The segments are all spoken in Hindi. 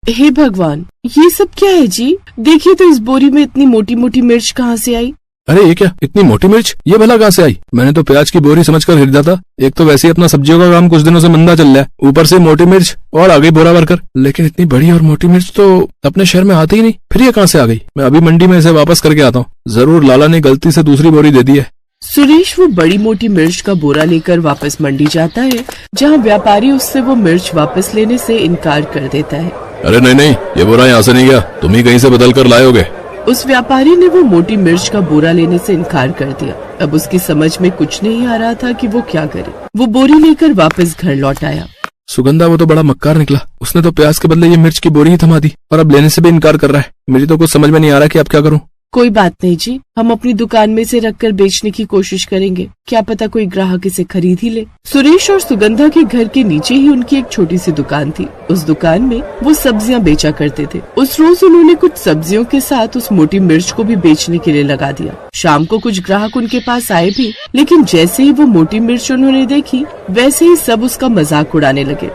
हे भगवान, ये सब क्या है जी? देखिए तो इस बोरी में इतनी मोटी मोटी मिर्च कहाँ से आई? अरे ये क्या, इतनी मोटी मिर्च ये भला कहाँ से आई? मैंने तो प्याज की बोरी समझकर खरीदा था। एक तो वैसे ही अपना सब्जियों का काम कुछ दिनों से मंदा चल रहा है, ऊपर से मोटी मिर्च और आ गई बोरा भरकर। लेकिन इतनी बड़ी और मोटी मिर्च तो अपने शहर में आती ही नहीं, फिर ये कहाँ से आ गई? मैं अभी मंडी में इसे वापस करके आता हूँ। जरूर लाला ने गलती से दूसरी बोरी दे दी है। सुरेश वो बड़ी मोटी मिर्च का बोरा लेकर वापस मंडी जाता है, जहाँ व्यापारी उससे वो मिर्च वापस लेने से इनकार कर देता है। अरे नहीं, ये बोरा यहाँ से नहीं गया, तुम ही कहीं से बदल कर लाए होगे। उस व्यापारी ने वो मोटी मिर्च का बोरा लेने से इनकार कर दिया। अब उसकी समझ में कुछ नहीं आ रहा था कि वो क्या करे। वो बोरी लेकर वापस घर लौट आया। सुगंधा वो तो बड़ा मक्कार निकला, उसने तो प्याज के बदले ये मिर्च की बोरी ही थमा दी और अब लेने से भी इनकार कर रहा है। मेरी तो कुछ समझ में नहीं आ रहा कि अब क्या करूं। कोई बात नहीं जी, हम अपनी दुकान में से रखकर बेचने की कोशिश करेंगे, क्या पता कोई ग्राहक इसे खरीद ही ले। सुरेश और सुगंधा के घर के नीचे ही उनकी एक छोटी सी दुकान थी। उस दुकान में वो सब्जियां बेचा करते थे। उस रोज उन्होंने कुछ सब्जियों के साथ उस मोटी मिर्च को भी बेचने के लिए लगा दिया। शाम को कुछ ग्राहक उनके पास आए भी, लेकिन जैसे ही वो मोटी मिर्च उन्होंने देखी, वैसे ही सब उसका मजाक उड़ाने लगे।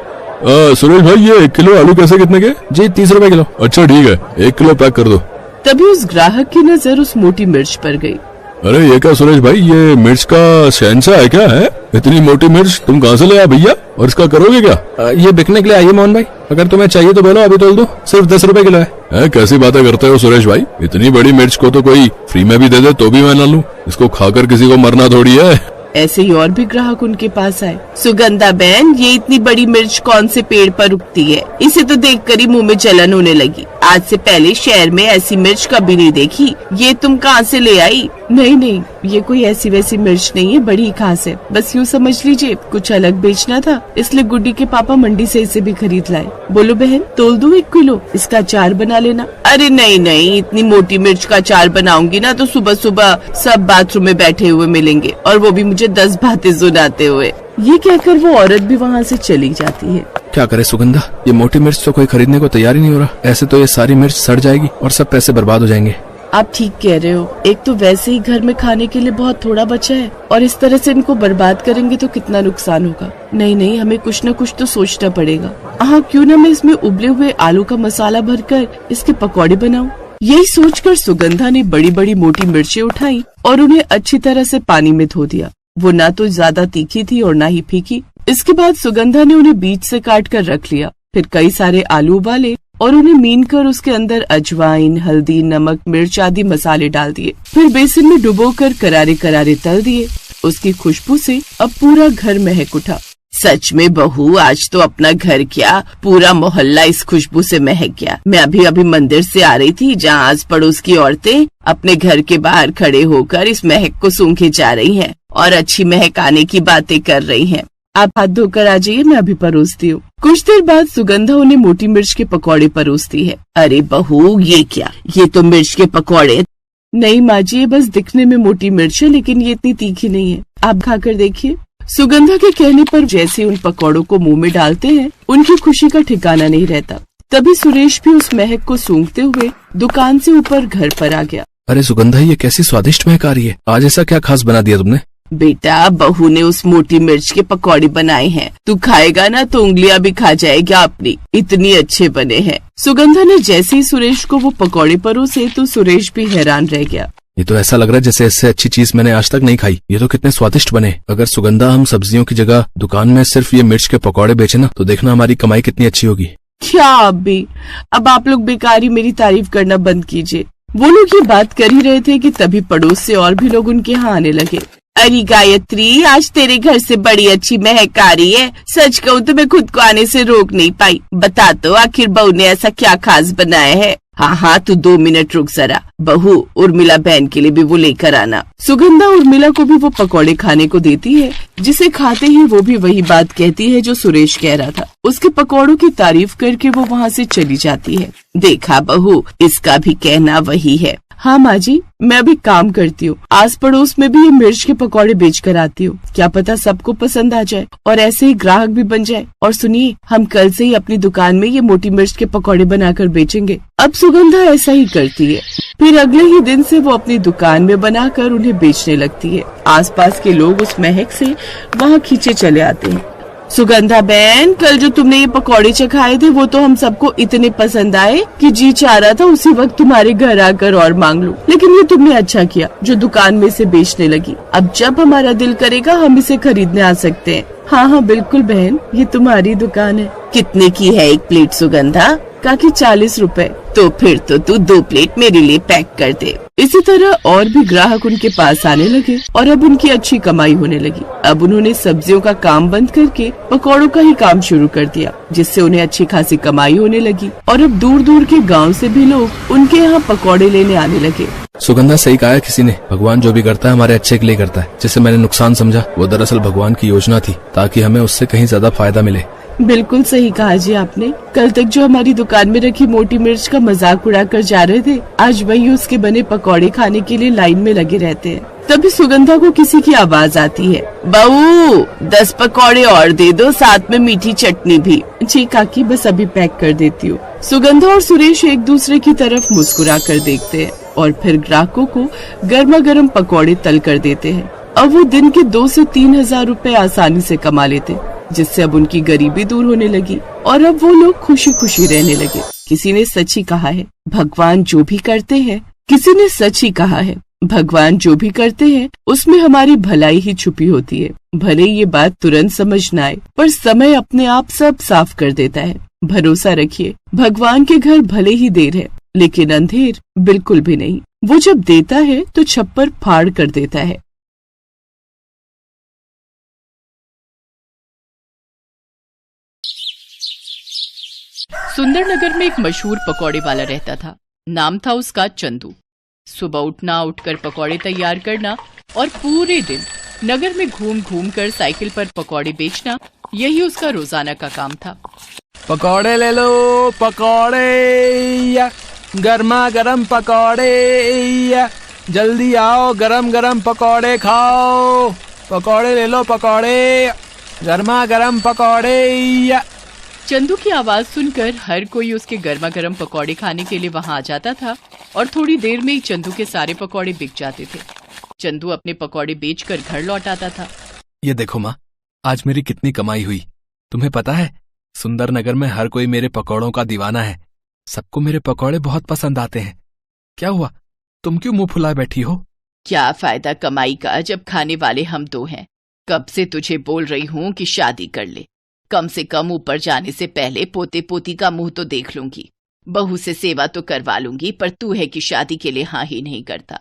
सुरेश भाई, ये 1 किलो आलू कैसे कितने के? जी 30 रुपए किलो। अच्छा ठीक है, 1 किलो पैक कर दो। तभी उस ग्राहक की नजर उस मोटी मिर्च पर गई। अरे ये क्या सुरेश भाई, ये मिर्च का शहंशाह है क्या? है इतनी मोटी मिर्च तुम कहाँ से ले आए भैया, और इसका करोगे क्या? ये बिकने के लिए आई है मोहन भाई, अगर तुम्हें चाहिए तो बोलो, अभी तोल दो, सिर्फ 10 रुपए किलो है। कैसी बातें करते हो सुरेश भाई, इतनी बड़ी मिर्च को तो कोई फ्री में भी दे दे तो भी मैं ना लूं। इसको खाकर किसी को मरना थोड़ी है। ऐसे ही और भी ग्राहक उनके पास आए। सुगंधा बहन, ये इतनी बड़ी मिर्च कौन से पेड़ पर उगती है? इसे तो देखकर ही मुंह में जलन होने लगी। आज से पहले शहर में ऐसी मिर्च कभी नहीं देखी। ये तुम कहाँ से ले आई? नहीं, ये कोई ऐसी वैसी मिर्च नहीं है, बड़ी खास है। बस यूँ समझ लीजिए कुछ अलग बेचना था, इसलिए गुड्डी के पापा मंडी से इसे भी खरीद लाए। बोलो बहन, तोल दूं 1 किलो, इसका अचार बना लेना। अरे नहीं, इतनी मोटी मिर्च का अचार बनाऊंगी ना तो सुबह सुबह सब बाथरूम में बैठे हुए मिलेंगे, और वो भी मुझे 10 बातें सुनाते हुए। ये कहकर वो औरत भी वहाँ से चली जाती है। क्या करे सुगंधा, ये मोटी मिर्च तो कोई खरीदने को तैयार ही नहीं हो रहा। ऐसे तो ये सारी मिर्च सड़ जाएगी और सब पैसे बर्बाद हो जाएंगे। आप ठीक कह रहे हो, एक तो वैसे ही घर में खाने के लिए बहुत थोड़ा बचा है, और इस तरह से इनको बर्बाद करेंगे तो कितना नुकसान होगा। नहीं, हमें कुछ न कुछ तो सोचना पड़ेगा। हाँ, क्यों न मैं इसमें उबले हुए आलू का मसाला भरकर इसके पकौड़े बनाऊं। यही सोचकर सुगंधा ने बड़ी बड़ी मोटी मिर्चें उठाई और उन्हें अच्छी तरह से पानी में धो दिया। वो ना तो ज्यादा तीखी थी और ना ही फीकी। इसके बाद सुगंधा ने उन्हें बीच से काट कर रख लिया। फिर कई सारे आलू उबाले और उन्हें मीन कर उसके अंदर अजवाइन, हल्दी, नमक, मिर्च आदि मसाले डाल दिए। फिर बेसन में डुबोकर करारे करारे तल दिए। उसकी खुशबू से अब पूरा घर महक उठा। सच में बहू, आज तो अपना घर क्या पूरा मोहल्ला इस खुशबू से महक गया। मैं अभी मंदिर से आ रही थी, जहाँ आस पड़ोस की औरतें अपने घर के बाहर खड़े होकर इस महक को सूंघे जा रही हैं और अच्छी महक आने की बातें कर रही हैं। आप हाथ धोकर आ जाइए, मैं अभी परोसती हूँ। कुछ देर बाद सुगंधा उन्हें मोटी मिर्च के पकौड़े परोसती है। अरे बहू, ये क्या? ये तो मिर्च के पकौड़े। नहीं माँ जी, ये बस दिखने में मोटी मिर्च है, लेकिन ये इतनी तीखी नहीं है, आप खाकर देखिए। सुगंधा के कहने पर जैसे उन पकौड़ों को मुंह में डालते हैं, उनकी खुशी का ठिकाना नहीं रहता। तभी सुरेश भी उस महक को सूंघते हुए दुकान से ऊपर घर पर आ गया। अरे सुगंधा, ये कैसी स्वादिष्ट महक आ रही है। आज ऐसा क्या खास बना दिया तुमने? बेटा, बहू ने उस मोटी मिर्च के पकौड़े बनाए हैं। तू खाएगा ना तो उंगलियां भी खा जाएगा अपनी, इतनी अच्छे बने हैं। सुगंधा ने जैसे ही सुरेश को वो पकौड़े परोसे तो सुरेश भी हैरान रह गया। ये तो ऐसा लग रहा है जैसे इससे अच्छी चीज मैंने आज तक नहीं खाई। ये तो कितने स्वादिष्ट बने। अगर सुगंधा हम सब्जियों की जगह दुकान में सिर्फ ये मिर्च के पकौड़े बेचे ना, तो देखना हमारी कमाई कितनी अच्छी होगी। क्या अब आप लोग बेकार ही मेरी तारीफ करना बंद कीजिए। वो लोग ये बात कर ही रहे थे कि तभी पड़ोस से और भी लोग उनके यहाँ आने लगे। अरे गायत्री, आज तेरे घर से बड़ी अच्छी महक आ रही है। सच कहूँ तो मैं खुद को आने से रोक नहीं पाई। बता तो आखिर बहू ने ऐसा क्या खास बनाया है? हाँ, तू 2 मिनट रुक जरा। बहू, उर्मिला बहन के लिए भी वो लेकर आना। सुगंधा उर्मिला को भी वो पकौड़े खाने को देती है, जिसे खाते ही वो भी वही बात कहती है जो सुरेश कह रहा था। उसके पकौड़ों की तारीफ करके वो वहाँ से चली जाती है। देखा बहू, इसका भी कहना वही है। हाँ माँ जी, मैं अभी काम करती हूँ, आस पड़ोस में भी ये मिर्च के पकौड़े बेच कर आती हूँ। क्या पता सबको पसंद आ जाए और ऐसे ही ग्राहक भी बन जाए। और सुनिए, हम कल से ही अपनी दुकान में ये मोटी मिर्च के पकौड़े बनाकर बेचेंगे। अब सुगंधा ऐसा ही करती है। फिर अगले ही दिन से वो अपनी दुकान में बनाकर उन्हें बेचने लगती है। आसपास के लोग उस महक से वहाँ खींचे चले आते हैं। सुगंधा बहन, कल जो तुमने ये पकौड़े चखाए थे वो तो हम सबको इतने पसंद आए कि जी चाह रहा था उसी वक्त तुम्हारे घर आकर और मांग लूं। लेकिन ये तुमने अच्छा किया जो दुकान में से बेचने लगी। अब जब हमारा दिल करेगा हम इसे खरीदने आ सकते हैं। हाँ हाँ बिल्कुल बहन, ये तुम्हारी दुकान है। कितने की है एक प्लेट सुगंधा? काकी 40 रुपए। तो फिर तो तू 2 प्लेट मेरे लिए पैक कर दे। इसी तरह और भी ग्राहक उनके पास आने लगे और अब उनकी अच्छी कमाई होने लगी। अब उन्होंने सब्जियों का काम बंद करके पकौड़ों का ही काम शुरू कर दिया, जिससे उन्हें अच्छी खासी कमाई होने लगी और अब दूर दूर के गांव से भी लोग उनके यहाँ पकौड़े लेने आने लगे। सुगंधा, सही कहा है किसी ने, भगवान जो भी करता है हमारे अच्छे के लिए करता है। जिसे मैंने नुकसान समझा वो दरअसल भगवान की योजना थी, ताकि हमें उससे कहीं ज्यादा फायदा मिले। बिल्कुल सही कहा जी आपने। कल तक जो हमारी दुकान में रखी मोटी मिर्च का मजाक उड़ा कर जा रहे थे, आज वही उसके बने पकौड़े खाने के लिए लाइन में लगे रहते हैं। तभी सुगंधा को किसी की आवाज आती है, बहू 10 पकौड़े और दे दो, साथ में मीठी चटनी भी। जी काकी, बस अभी पैक कर देती हूँ। सुगंधा और सुरेश एक दूसरे की तरफ मुस्कुरा कर देखते हैं और फिर ग्राहकों को गर्मा गर्म पकौड़े तल कर देते हैं। अब वो दिन के 2 से 3 हजार रूपए आसानी से कमा लेते, जिससे अब उनकी गरीबी दूर होने लगी और अब वो लोग खुशी खुशी रहने लगे। किसी ने सच ही कहा है, भगवान जो भी करते हैं, किसी ने सच ही कहा है, भगवान जो भी करते हैं उसमें हमारी भलाई ही छुपी होती है। भले ये बात तुरंत समझ न आए, पर समय अपने आप सब साफ कर देता है। भरोसा रखिए, भगवान के घर भले ही देर है, लेकिन अंधेर बिल्कुल भी नहीं। वो जब देता है तो छप्पर फाड़ कर देता है। सुंदरनगर में एक मशहूर पकौड़े वाला रहता था। नाम था उसका चंदू। सुबह उठना, उठकर पकौड़े तैयार करना और पूरे दिन नगर में घूम घूम कर साइकिल पर पकौड़े बेचना, यही उसका रोजाना का काम था। पकौड़े ले लो, पकौड़े या गर्मा गर्म पकौड़े या जल्दी आओ, गरम गरम पकौड़े खाओ। पकौड़े ले लो, पकौड़े गर्मा गर्म पकौड़े या। चंदू की आवाज सुनकर हर कोई उसके गर्मा गर्म पकौड़े खाने के लिए वहां आ जाता था और थोड़ी देर में ही चंदू के सारे पकौड़े बिक जाते थे। चंदू अपने पकौड़े बेचकर घर लौट आता था। ये देखो माँ, आज मेरी कितनी कमाई हुई। तुम्हें पता है, सुंदरनगर में हर कोई मेरे पकौड़ों का दीवाना है। सबको मेरे पकौड़े बहुत पसंद आते हैं। क्या हुआ, तुम क्यों मुंह फुलाए बैठी हो? क्या फायदा कमाई का जब खाने वाले हम 2 हैं। कब से तुझे बोल रही हूँ कि शादी कर ले। कम से कम ऊपर जाने से पहले पोते पोती का मुंह तो देख लूंगी। बहू से सेवा तो करवा लूंगी, पर तू है कि शादी के लिए हाँ ही नहीं करता।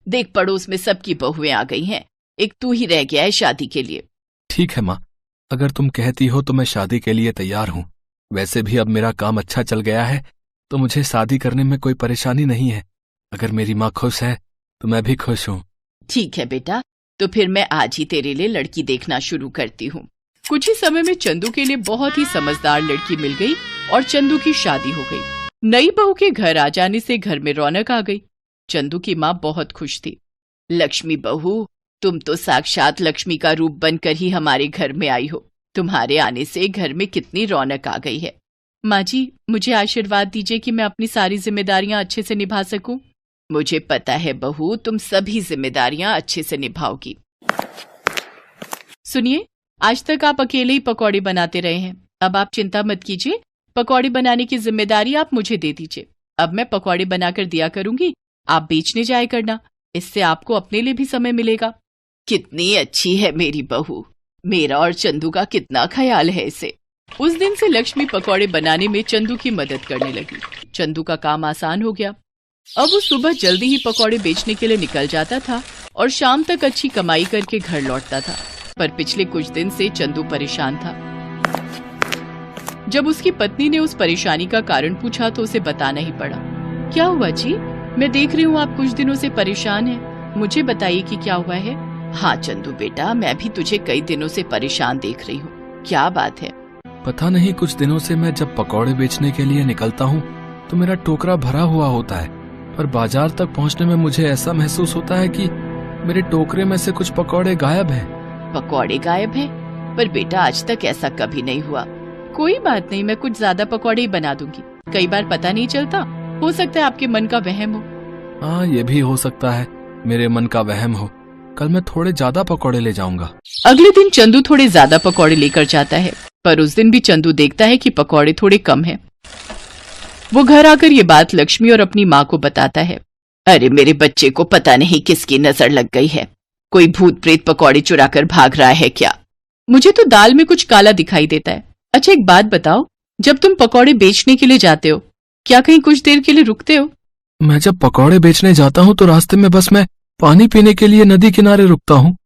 देख, पड़ोस में सबकी बहुएं आ गई हैं, एक तू ही रह गया है शादी के लिए। ठीक है माँ, अगर तुम कहती हो तो मैं शादी के लिए तैयार हूँ। वैसे भी अब मेरा काम अच्छा चल गया है, तो मुझे शादी करने में कोई परेशानी नहीं है। अगर मेरी माँ खुश है तो मैं भी खुश हूँ। ठीक है बेटा, तो फिर मैं आज ही तेरे लिए लड़की देखना शुरू करती हूँ। कुछ ही समय में चंदू के लिए बहुत ही समझदार लड़की मिल गई और चंदू की शादी हो गई। नई बहू के घर आ जाने से घर में रौनक आ गई। चंदू की माँ बहुत खुश थी। लक्ष्मी बहू, तुम तो साक्षात लक्ष्मी का रूप बनकर ही हमारे घर में आई हो। तुम्हारे आने से घर में कितनी रौनक आ गई है। माँ जी, मुझे आशीर्वाद दीजिए कि मैं अपनी सारी जिम्मेदारियां अच्छे से निभा सकूं। मुझे पता है बहू, तुम सभी जिम्मेदारियां अच्छे से निभाओगी। सुनिए, आज तक आप अकेले ही पकौड़े बनाते रहे हैं। अब आप चिंता मत कीजिए, पकौड़े बनाने की जिम्मेदारी आप मुझे दे दीजिए। अब मैं पकौड़े बनाकर दिया करूंगी, आप बेचने जाया करना। इससे आपको अपने लिए भी समय मिलेगा। कितनी अच्छी है मेरी बहू, मेरा और चंदू का कितना ख्याल है इसे। उस दिन से लक्ष्मी पकौड़े बनाने में चंदू की मदद करने लगी। चंदू का काम आसान हो गया। अब वो सुबह जल्दी ही पकौड़े बेचने के लिए निकल जाता था और शाम तक अच्छी कमाई करके घर लौटता था। पर पिछले कुछ दिन से चंदू परेशान था। जब उसकी पत्नी ने उस परेशानी का कारण पूछा तो उसे बताना ही पड़ा। क्या हुआ जी? मैं देख रही हूँ आप कुछ दिनों से परेशान हैं। मुझे बताइए कि क्या हुआ है। हाँ चंदू बेटा, मैं भी तुझे कई दिनों से परेशान देख रही हूँ। क्या बात है? पता नहीं, कुछ दिनों से मैं जब पकौड़े बेचने के लिए निकलता हूँ तो मेरा टोकरा भरा हुआ होता है, पर बाजार तक पहुँचने में मुझे ऐसा महसूस होता है कि मेरे टोकरे में से कुछ पकौड़े गायब हैं। पकौड़े गायब हैं? पर बेटा, आज तक ऐसा कभी नहीं हुआ। कोई बात नहीं, मैं कुछ ज्यादा पकौड़े ही बना दूंगी। कई बार पता नहीं चलता, हो सकता है आपके मन का वहम हो। हाँ, ये भी हो सकता है मेरे मन का वहम हो। कल मैं थोड़े ज्यादा पकौड़े ले जाऊंगा। अगले दिन चंदू थोड़े ज्यादा पकौड़े लेकर जाता है, पर उस दिन भी चंदू देखता है कि पकौड़े थोड़े कम हैं। वो घर आकर ये बात लक्ष्मी और अपनी माँ को बताता है। अरे मेरे बच्चे को पता नहीं किसकी नजर लग गई है, कोई भूत प्रेत पकौड़े चुरा कर भाग रहा है क्या? मुझे तो दाल में कुछ काला दिखाई देता है। अच्छा एक बात बताओ, जब तुम पकौड़े बेचने के लिए जाते हो क्या कहीं कुछ देर के लिए रुकते हो? मैं जब पकौड़े बेचने जाता हूँ तो रास्ते में बस मैं पानी पीने के लिए नदी किनारे रुकता हूँ।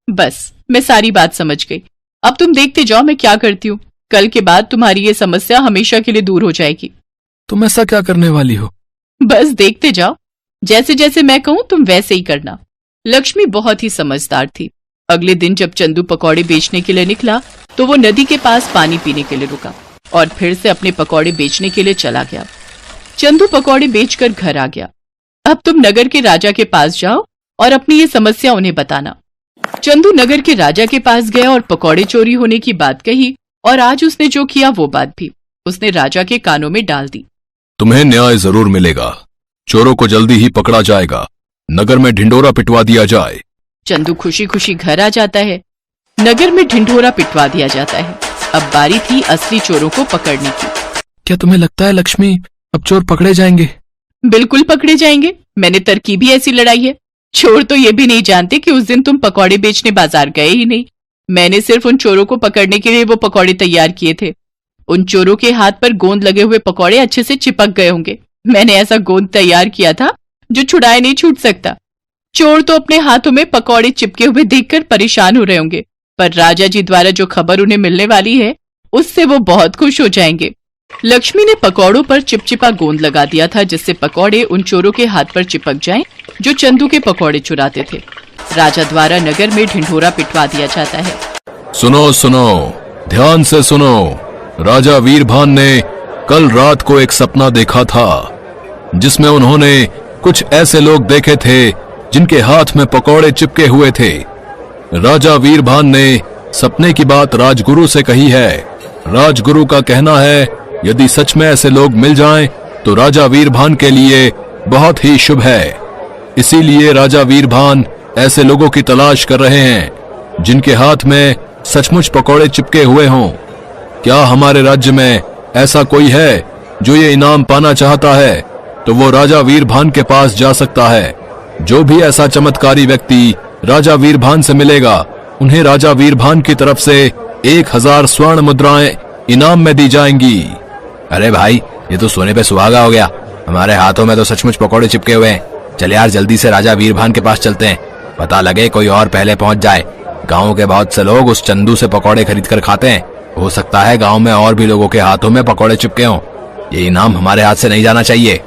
बस मैं सारी बात समझ गई। अब तुम देखते जाओ मैं क्या करती हूँ। कल के बाद तुम्हारी ये समस्या हमेशा के लिए दूर हो जाएगी। तुम ऐसा क्या करने वाली हो? बस देखते जाओ, जैसे जैसे मैं कहूँ तुम वैसे ही करना। लक्ष्मी बहुत ही समझदार थी। अगले दिन जब चंदू पकौड़े बेचने के लिए निकला तो वो नदी के पास पानी पीने के लिए रुका और फिर से अपने पकौड़े बेचने के लिए चला गया। चंदू पकौड़े बेचकर घर आ गया। अब तुम नगर के राजा के पास जाओ और अपनी ये समस्या उन्हें बताना। चंदू नगर के राजा के पास गया और पकौड़े चोरी होने की बात कही और आज उसने जो किया वो बात भी उसने राजा के कानों में डाल दी। तुम्हें न्याय जरूर मिलेगा, चोरों को जल्दी ही पकड़ा जाएगा, नगर में ढिंडोरा पिटवा दिया जाए। चंदू खुशी खुशी घर आ जाता है। नगर में ढिंढोरा पिटवा दिया जाता है। अब बारी थी असली चोरों को पकड़ने की। क्या तुम्हें लगता है लक्ष्मी अब चोर पकड़े जाएंगे? बिल्कुल पकड़े जाएंगे। मैंने तरकीब ही ऐसी लड़ाई है। चोर तो ये भी नहीं जानते कि उस दिन तुम पकौड़े बेचने बाजार गए ही नहीं। मैंने सिर्फ उन चोरों को पकड़ने के लिए वो पकौड़े तैयार किए थे। उन चोरों के हाथ पर गोंद लगे हुए पकौड़े अच्छे से चिपक गए होंगे। मैंने ऐसा गोंद तैयार किया था जो छुड़ाए नहीं छूट सकता। चोर तो अपने हाथों में पकौड़े चिपके हुए देखकर परेशान हो रहे होंगे, पर राजा जी द्वारा जो खबर उन्हें मिलने वाली है उससे वो बहुत खुश हो जाएंगे। लक्ष्मी ने पकौड़ों पर चिपचिपा गोंद लगा दिया था जिससे पकौड़े उन चोरों के हाथ पर चिपक जाएं जो चंदू के पकौड़े चुराते थे। राजा द्वारा नगर में ढिंढोरा पिटवा दिया जाता है। सुनो सुनो, ध्यान से सुनो। राजा वीरभान ने कल रात को एक सपना देखा था जिसमें उन्होंने कुछ ऐसे लोग देखे थे जिनके हाथ में पकौड़े चिपके हुए थे। राजा वीरभान ने सपने की बात राजगुरु से कही है। राजगुरु का कहना है यदि सच में ऐसे लोग मिल जाएं तो राजा वीरभान के लिए बहुत ही शुभ है। इसीलिए राजा वीरभान ऐसे लोगों की तलाश कर रहे हैं जिनके हाथ में सचमुच पकौड़े चिपके हुए हों। क्या हमारे राज्य में ऐसा कोई है जो ये इनाम पाना चाहता है तो वो राजा वीरभान के पास जा सकता है। जो भी ऐसा चमत्कारी व्यक्ति राजा वीरभान से मिलेगा उन्हें राजा वीरभान की तरफ से 1000 स्वर्ण मुद्राएं इनाम में दी जाएंगी। अरे भाई ये तो सोने पे सुहागा हो गया। हमारे हाथों में तो सचमुच पकौड़े चिपके हुए हैं। चल यार जल्दी से राजा वीरभान के पास चलते हैं, पता लगे कोई और पहले पहुंच जाए। गाँव के बहुत से लोग उस चंदू से पकौड़े खरीद कर खाते हैं। हो सकता है गाँव में और भी लोगों के हाथों में पकौड़े चिपके हों। ये इनाम हमारे हाथ से नहीं जाना चाहिए।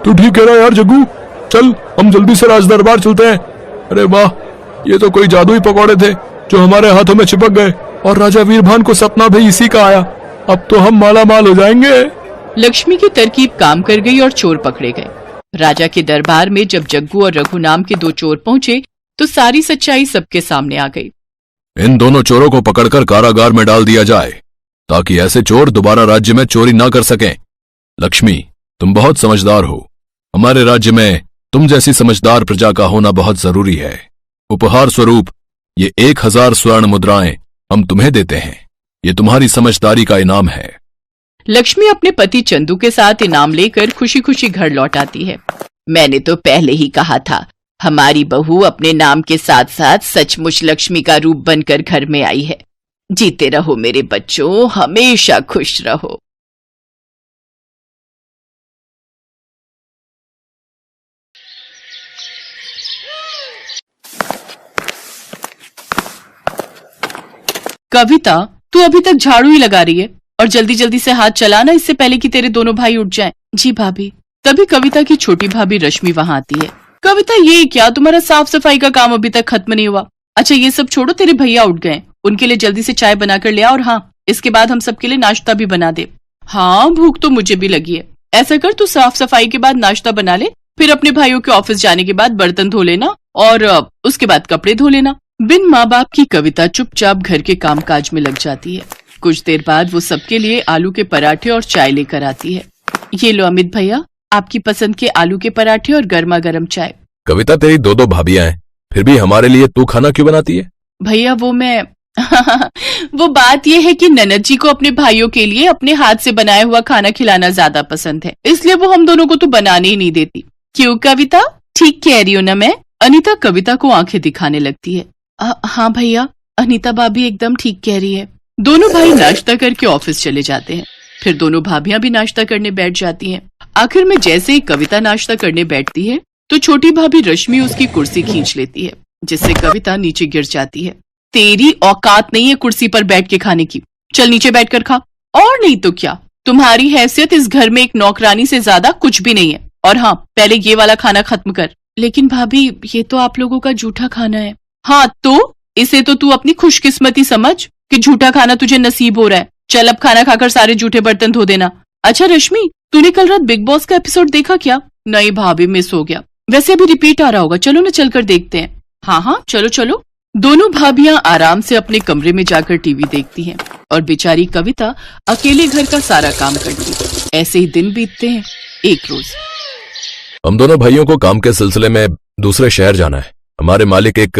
तू ठीक कह रहा यार जग्गू, चल हम जल्दी से राज दरबार चलते हैं। अरे वाह, ये तो कोई जादुई पकौड़े थे जो हमारे हाथों में चिपक गए और राजा वीरभान को सपना भी इसी का आया। अब तो हम माला माल हो जाएंगे। लक्ष्मी की तरकीब काम कर गई और चोर पकड़े गए। राजा के दरबार में जब जग्गू और रघु नाम के 2 चोर पहुंचे तो सारी सच्चाई सबके सामने आ गई। इन दोनों चोरों को पकड़कर कारागार में डाल दिया जाए ताकि ऐसे चोर दोबारा राज्य में चोरी ना कर सकें। लक्ष्मी, तुम बहुत समझदार हो। हमारे राज्य में तुम जैसी समझदार प्रजा का होना बहुत जरूरी है। उपहार स्वरूप ये 1000 स्वर्ण मुद्राएं हम तुम्हें देते हैं। ये तुम्हारी समझदारी का इनाम है। लक्ष्मी अपने पति चंदू के साथ इनाम लेकर खुशी खुशी घर लौट आती है। मैंने तो पहले ही कहा था हमारी बहू अपने नाम के साथ साथ सचमुच लक्ष्मी का रूप बनकर घर में आई है। जीते रहो मेरे बच्चों, हमेशा खुश रहो। कविता, तू अभी तक झाड़ू ही लगा रही है और जल्दी जल्दी से हाथ चलाना इससे पहले कि तेरे दोनों भाई उठ जाएं। जी भाभी। तभी कविता की छोटी भाभी रश्मि वहां आती है। कविता, ये क्या तुम्हारा साफ सफाई का काम अभी तक खत्म नहीं हुआ? अच्छा ये सब छोड़ो, तेरे भैया उठ गए, उनके लिए जल्दी से चाय बनाकर ले आ और हाँ इसके बाद हम सबके लिए नाश्ता भी बना दे। हाँ भूख तो मुझे भी लगी है। ऐसा कर, तू साफ सफाई के बाद नाश्ता बना ले, फिर अपने भाइयों के ऑफिस जाने के बाद बर्तन धो लेना और उसके बाद कपड़े धो लेना। बिन माँ बाप की कविता चुपचाप घर के कामकाज में लग जाती है। कुछ देर बाद वो सबके लिए आलू के पराठे और चाय लेकर आती है। ये लो अमित भैया, आपकी पसंद के आलू के पराठे और गर्मा गर्म चाय। कविता, तेरी 2 भाभियां हैं, फिर भी हमारे लिए तू खाना क्यों बनाती है? भैया वो मैं वो बात ये है कि ननद जी को अपने भाइयों के लिए अपने हाथ से बनाया हुआ खाना खिलाना ज्यादा पसंद है, इसलिए वो हम दोनों को तो बनाने ही नहीं देती। क्यों कविता, ठीक कह रही हूँ ना मैं? अनीता कविता को आंखें दिखाने लगती है। हाँ भैया, अनीता भाभी एकदम ठीक कह रही है। दोनों भाई नाश्ता करके ऑफिस चले जाते हैं। फिर दोनों भाभियां भी नाश्ता करने बैठ जाती हैं। आखिर में जैसे ही कविता नाश्ता करने बैठती है तो छोटी भाभी रश्मि उसकी कुर्सी खींच लेती है, जिससे कविता नीचे गिर जाती है। तेरी औकात नहीं है कुर्सी पर बैठ के खाने की, चल नीचे बैठकर खा। और नहीं तो क्या, तुम्हारी हैसियत इस घर में एक नौकरानी से ज्यादा कुछ भी नहीं है। और हाँ, पहले ये वाला खाना खत्म कर। लेकिन भाभी, ये तो आप लोगों का झूठा खाना है। हाँ तो इसे तो तू अपनी खुशकिस्मती समझ कि झूठा खाना तुझे नसीब हो रहा है। चल अब खाना खाकर सारे झूठे बर्तन धो देना। अच्छा रश्मि, तूने कल रात बिग बॉस का एपिसोड देखा क्या? नहीं भाभी, मिस हो गया। वैसे अभी रिपीट आ रहा होगा, चलो ना चलकर देखते हैं। हाँ हाँ चलो चलो। दोनों भाभियां आराम से अपने कमरे में जाकर टीवी देखती हैं और बेचारी कविता अकेले घर का सारा काम करती है। ऐसे ही दिन बीतते हैं। एक रोज हम दोनों भाइयों को काम के सिलसिले में दूसरे शहर जाना है। हमारे मालिक एक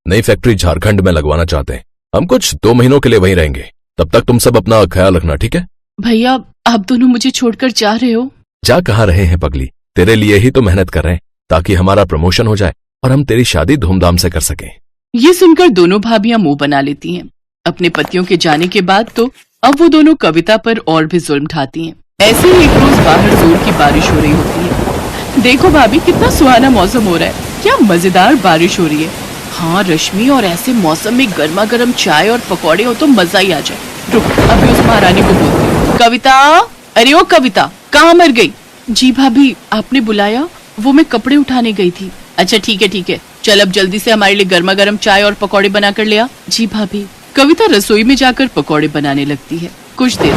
नई फैक्ट्री झारखंड में लगवाना चाहते हैं। हम कुछ 2 महीनों के लिए वहीं रहेंगे। तब तक तुम सब अपना ख्याल रखना, ठीक है? भैया, आप दोनों मुझे छोड़कर जा रहे हो? जा कहाँ रहे हैं पगली, तेरे लिए ही तो मेहनत कर रहे हैं ताकि हमारा प्रमोशन हो जाए और हम तेरी शादी धूमधाम से कर सकें। ये सुनकर दोनों भाभियां मुंह बना लेती हैं। अपने पतियों के जाने के बाद तो अब वो दोनों कविता पर और भी जुल्म ढाती हैं। ऐसे ही एक रोज बाहर जोर की बारिश हो रही होती है। देखो भाभी, कितना सुहाना मौसम हो रहा है, क्या मजेदार बारिश हो रही है। हाँ रश्मि, और ऐसे मौसम में गर्मा गर्म चाय और पकौड़े हो तो मजा ही आ जाए। रुक, अभी उस महारानी को बोलती हूँ। कविता, अरे ओ कविता, कहाँ मर गई? जी भाभी, आपने बुलाया? वो मैं कपड़े उठाने गई थी। अच्छा ठीक है, चल अब जल्दी से हमारे लिए गर्मा गर्म चाय और पकौड़े बना कर ले आ। जी भाभी। कविता रसोई में जाकर पकौड़े बनाने लगती है। कुछ देर,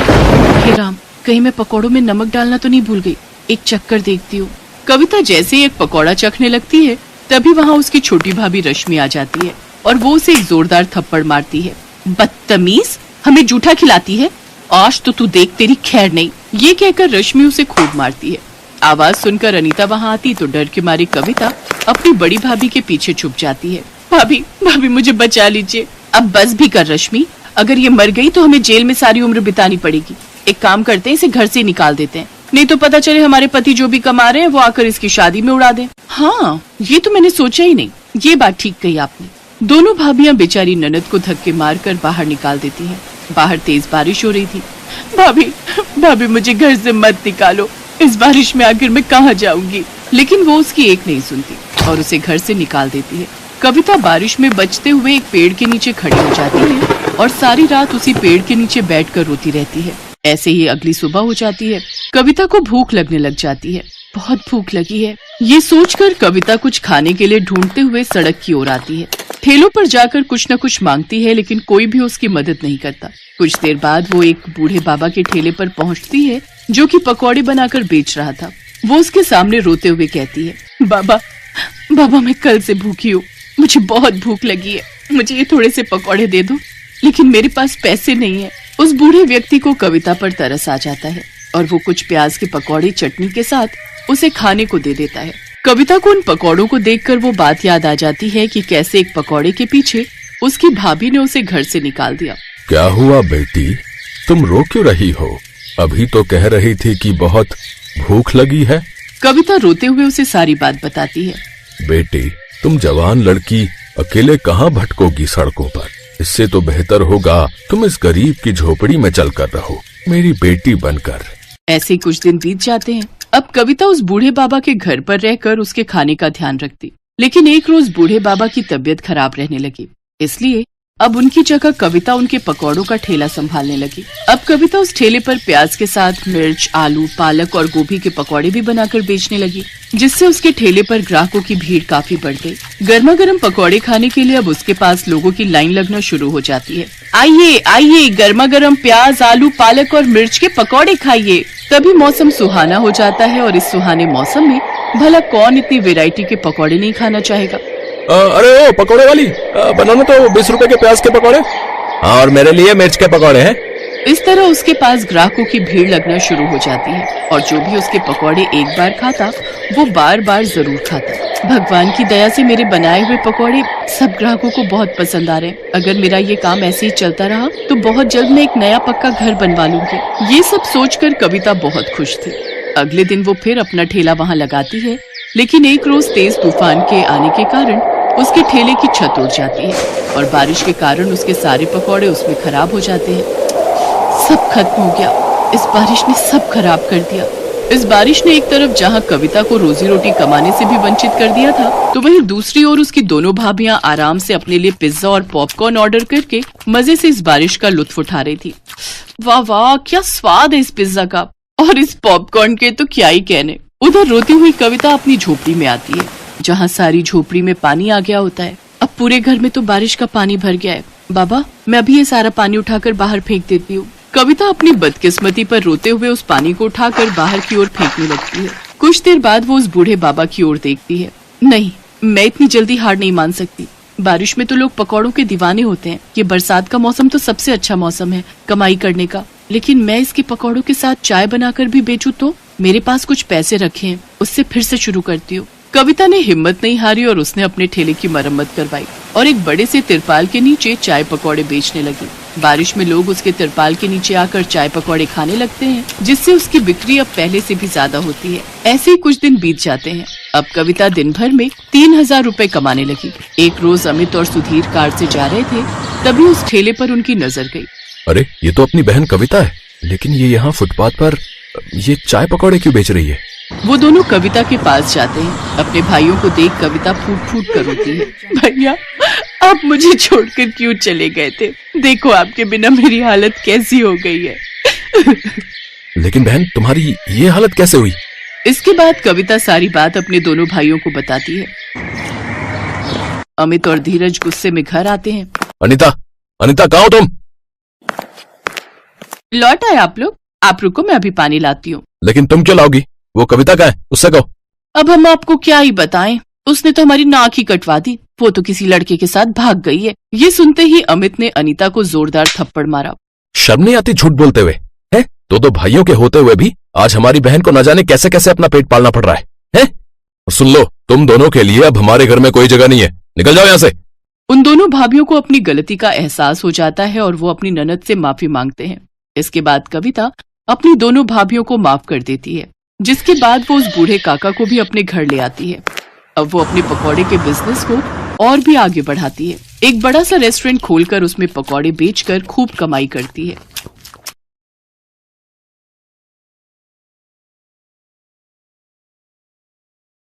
हे राम, कहीं मैं पकौड़ों में नमक डालना तो नहीं भूल गई, एक चक्कर देखती हूँ। कविता जैसे ही एक पकौड़ा चखने लगती है तभी वहाँ उसकी छोटी भाभी रश्मि आ जाती है और वो उसे एक जोरदार थप्पड़ मारती है। बदतमीज, हमें जूठा खिलाती है, आज तो तू देख तेरी खैर नहीं। ये कहकर रश्मि उसे खूब मारती है। आवाज सुनकर अनीता वहाँ आती तो डर के मारे कविता अपनी बड़ी भाभी के पीछे छुप जाती है। भाभी मुझे बचा लीजिए। अब बस भी कर रश्मि, अगर ये मर गई तो हमें जेल में सारी उम्र बितानी पड़ेगी। एक काम करते हैं, इसे घर से निकाल देते हैं, नहीं तो पता चले हमारे पति जो भी कमा रहे हैं वो आकर इसकी शादी में उड़ा दें। हाँ, ये तो मैंने सोचा ही नहीं, ये बात ठीक कही आपने। दोनों भाभियां बेचारी ननद को धक्के मारकर बाहर निकाल देती हैं। बाहर तेज बारिश हो रही थी। भाभी मुझे घर से मत निकालो, इस बारिश में आखिर मैं कहाँ जाऊंगी। लेकिन वो उसकी एक नहीं सुनती और उसे घर से निकाल देती है। कविता बारिश में बचते हुए एक पेड़ के नीचे खड़ी हो जाती है और सारी रात उसी पेड़ के नीचे बैठकर रोती रहती है। ऐसे ही अगली सुबह हो जाती है। कविता को भूख लगने लग जाती है। बहुत भूख लगी है, ये सोचकर कविता कुछ खाने के लिए ढूंढते हुए सड़क की ओर आती है। ठेलों पर जाकर कुछ न कुछ मांगती है, लेकिन कोई भी उसकी मदद नहीं करता। कुछ देर बाद वो एक बूढ़े बाबा के ठेले पर पहुंचती है जो कि पकौड़े बनाकर बेच रहा था। वो उसके सामने रोते हुए कहती है, बाबा मैं कल से भूखी हूँ, मुझे बहुत भूख लगी है, मुझे ये थोड़े से पकौड़े दे दो, लेकिन मेरे पास पैसे नहीं है। उस बूढ़े व्यक्ति को कविता पर तरस आ जाता है और वो कुछ प्याज के पकौड़े चटनी के साथ उसे खाने को दे देता है। कविता को उन पकौड़ों को देखकर वो बात याद आ जाती है कि कैसे एक पकौड़े के पीछे उसकी भाभी ने उसे घर से निकाल दिया। क्या हुआ बेटी, तुम रो क्यों रही हो? अभी तो कह रही थी कि बहुत भूख लगी है। कविता रोते हुए उसे सारी बात बताती है। बेटी, तुम जवान लड़की अकेले कहाँ भटकोगी सड़कों पर? इससे तो बेहतर होगा तुम इस गरीब की झोपड़ी में चलकर रहो, मेरी बेटी बनकर। ऐसे कुछ दिन बीत जाते हैं। अब कविता उस बूढ़े बाबा के घर पर रहकर उसके खाने का ध्यान रखती, लेकिन एक रोज बूढ़े बाबा की तबीयत खराब रहने लगी, इसलिए अब उनकी जगह कविता उनके पकौड़ों का ठेला संभालने लगी। अब कविता उस ठेले पर प्याज के साथ मिर्च, आलू, पालक और गोभी के पकौड़े भी बनाकर बेचने लगी, जिससे उसके ठेले पर ग्राहकों की भीड़ काफी बढ़ गई। गर्मा गर्म पकौड़े खाने के लिए अब उसके पास लोगों की लाइन लगना शुरू हो जाती है। आइए गर्मा गर्म प्याज, आलू, पालक और मिर्च के पकौड़े खाइए। तभी मौसम सुहाना हो जाता है और इस सुहाने मौसम में भला कौन इतनी वैरायटी के पकौड़े नहीं खाना चाहेगा। अरे ओ पकौड़े वाली, बनाना तो 20 रुपए के प्याज के पकौड़े। और मेरे लिए मिर्च के पकौड़े हैं। इस तरह उसके पास ग्राहकों की भीड़ लगना शुरू हो जाती है और जो भी उसके पकौड़े एक बार खाता वो बार बार जरूर खाता। भगवान की दया से मेरे बनाए हुए पकौड़े सब ग्राहकों को बहुत पसंद आ रहे हैं। अगर मेरा ये काम ऐसे ही चलता रहा तो बहुत जल्द मैं एक नया पक्का घर बनवा लूंगी। ये सब सोचकर कविता बहुत खुश थी। अगले दिन वो फिर अपना ठेला वहाँ लगाती है, लेकिन एक रोज तेज तूफान के आने के कारण उसके ठेले की छत उड़ जाती है और बारिश के कारण उसके सारे पकौड़े उसमें खराब हो जाते हैं। सब खत्म हो गया। इस बारिश ने सब खराब कर दिया। इस बारिश ने एक तरफ जहां कविता को रोजी रोटी कमाने से भी वंचित कर दिया था, तो वहीं दूसरी ओर उसकी दोनों भाभियां आराम से अपने लिए पिज्जा और पॉपकॉर्न ऑर्डर करके मजे से इस बारिश का लुत्फ उठा रही थी। वाह वाह, क्या स्वाद है इस पिज्जा का, और इस पॉपकॉर्न के तो क्या ही कहने। उधर रोती हुई कविता अपनी झोपड़ी में आती है, जहाँ सारी झोपड़ी में पानी आ गया होता है। अब पूरे घर में तो बारिश का पानी भर गया है। बाबा, मैं अभी ये सारा पानी उठाकर बाहर फेंक देती हूँ। कविता अपनी बदकिस्मती पर रोते हुए उस पानी को उठाकर बाहर की ओर फेंकने लगती है। कुछ देर बाद वो उस बूढ़े बाबा की ओर देखती है। नहीं, मैं इतनी जल्दी हार नहीं मान सकती। बारिश में तो लोग पकौड़ों के दीवाने होते हैं। ये बरसात का मौसम तो सबसे अच्छा मौसम है कमाई करने का, लेकिन मैं इसके पकौड़ों के साथ चाय बनाकर भी बेचूं तो मेरे पास कुछ पैसे रखे हैं, उससे फिर से शुरू करती हूँ। कविता ने हिम्मत नहीं हारी और उसने अपने ठेले की मरम्मत करवाई और एक बड़े से तिरपाल के नीचे चाय पकौड़े बेचने लगी। बारिश में लोग उसके तिरपाल के नीचे आकर चाय पकौड़े खाने लगते हैं, जिससे उसकी बिक्री अब पहले से भी ज्यादा होती है। ऐसे ही कुछ दिन बीत जाते हैं। अब कविता दिन भर में 3000 रुपए कमाने लगी। एक रोज अमित और सुधीर कार से जा रहे थे, तभी उस ठेले पर उनकी नजर गई। अरे, ये तो अपनी बहन कविता है, लेकिन ये यहाँ फुटपाथ पर ये चाय पकौड़े क्यों बेच रही है? वो दोनों कविता के पास जाते हैं। अपने भाइयों को देख कविता फूट फूट कर रोती है। भैया, आप मुझे छोड़कर क्यों चले गए थे? देखो आपके बिना मेरी हालत कैसी हो गई है। लेकिन बहन, तुम्हारी ये हालत कैसे हुई? इसके बाद कविता सारी बात अपने दोनों भाइयों को बताती है। अमित और धीरज गुस्से में घर आते हैं। अनीता, अनीता, कहाँ हो तुम? लौट आए आप लोग? आप रुको, मैं अभी पानी लाती हूँ। लेकिन तुम क्यों लाओगी? वो कविता कहाँ है? उससे कहो। अब हम आपको क्या ही बताएं, उसने तो हमारी नाक ही कटवा दी। वो तो किसी लड़के के साथ भाग गई है। ये सुनते ही अमित ने अनीता को जोरदार थप्पड़ मारा। शर्म नहीं आती झूठ बोलते हुए? हैं? दो भाइयों के होते हुए भी आज हमारी बहन को न जाने कैसे कैसे अपना पेट पालना पड़ रहा है, हैं? सुन लो, तुम दोनों के लिए अब हमारे घर में कोई जगह नहीं है। निकल जाओ यहाँ से। उन दोनों भाभियों को अपनी गलती का एहसास हो जाता है और वो अपनी ननद से माफी मांगते हैं। इसके बाद कविता अपनी दोनों भाभियों को माफ कर देती है, जिसके बाद वो उस बूढ़े काका को भी अपने घर ले आती है। अब वो अपने पकौड़े के बिजनेस को और भी आगे बढ़ाती है। एक बड़ा सा रेस्टोरेंट खोलकर उसमें पकौड़े बेचकर खूब कमाई करती है।